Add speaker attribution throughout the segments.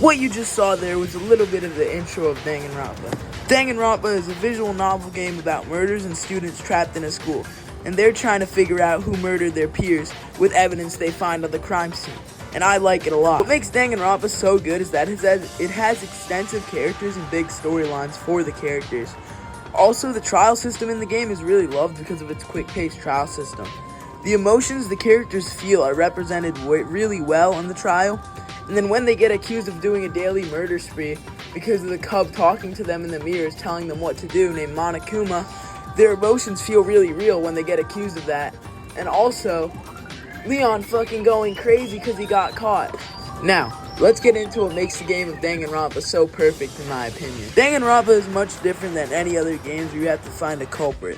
Speaker 1: What you just saw there was a little bit of the intro of Danganronpa. Danganronpa is a visual novel game about murders and students trapped in a school, and they're trying to figure out who murdered their peers with evidence they find on the crime scene. And I like it a lot. What makes Danganronpa so good is that it has extensive characters and big storylines for the characters. Also, the trial system in the game is really loved because of its quick-paced trial system. The emotions the characters feel are represented really well in the trial, and then when they get accused of doing a daily murder spree because of the cub talking to them in the mirrors telling them what to do named Monokuma, their emotions feel really real when they get accused of that. And also, Leon fucking going crazy because he got caught. Now, let's get into what makes the game of Danganronpa so perfect in my opinion. Danganronpa is much different than any other games where you have to find a culprit.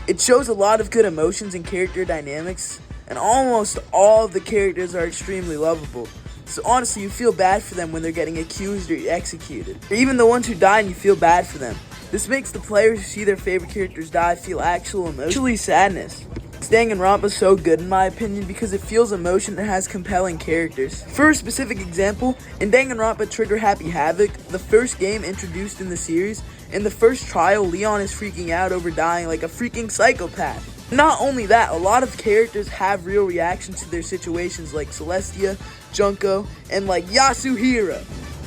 Speaker 1: It shows a lot of good emotions and character dynamics, and almost all of the characters are extremely lovable. So honestly, you feel bad for them when they're getting accused or executed. Or even the ones who die and you feel bad for them. This makes the players who see their favorite characters die feel actual emotional sadness. Danganronpa is so good in my opinion because it feels emotion and has compelling characters. For a specific example, in Danganronpa Trigger Happy Havoc, the first game introduced in the series, in the first trial, Leon is freaking out over dying like a freaking psychopath. Not only that, a lot of characters have real reactions to their situations like Celestia, Junko, and like Yasuhiro,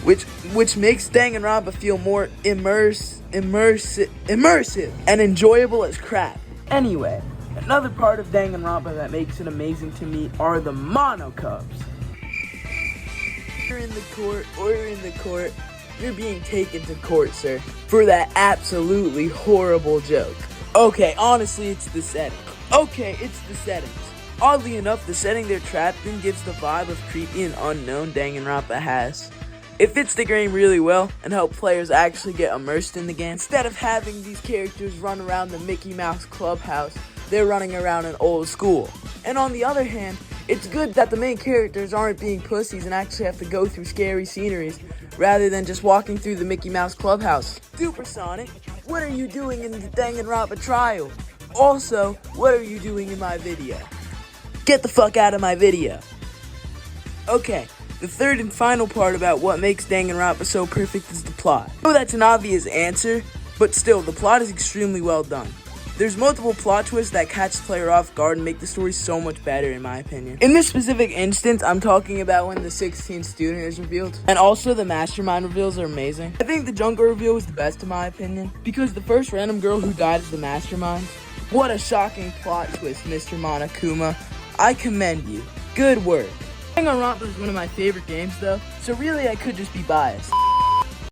Speaker 1: which makes Danganronpa feel more immersive and enjoyable as crap. Anyway, another part of Danganronpa that makes it amazing to me are the monocubs. You're in the court, you're being taken to court, sir, for that absolutely horrible joke. Okay, honestly, it's the setting. Oddly enough, the setting they're trapped in gives the vibe of creepy and unknown Danganronpa has. It fits the game really well and helps players actually get immersed in the game. Instead of having these characters run around the Mickey Mouse clubhouse, they're running around an old school. And on the other hand, it's good that the main characters aren't being pussies and actually have to go through scary sceneries rather than just walking through the Mickey Mouse clubhouse. Supersonic, what are you doing in the Danganronpa trial? Also, what are you doing in my video? Get the fuck out of my video. Okay, the third and final part about what makes Danganronpa so perfect is the plot. I know that's an obvious answer, but still, the plot is extremely well done. There's multiple plot twists that catch the player off guard and make the story so much better in my opinion. In this specific instance, I'm talking about when the 16th student is revealed. And also the mastermind reveals are amazing. I think the Junko reveal was the best in my opinion, because the first random girl who died is the mastermind. What a shocking plot twist, Mr. Monokuma. I commend you. Good work. Danganronpa is one of my favorite games though, so really I could just be biased.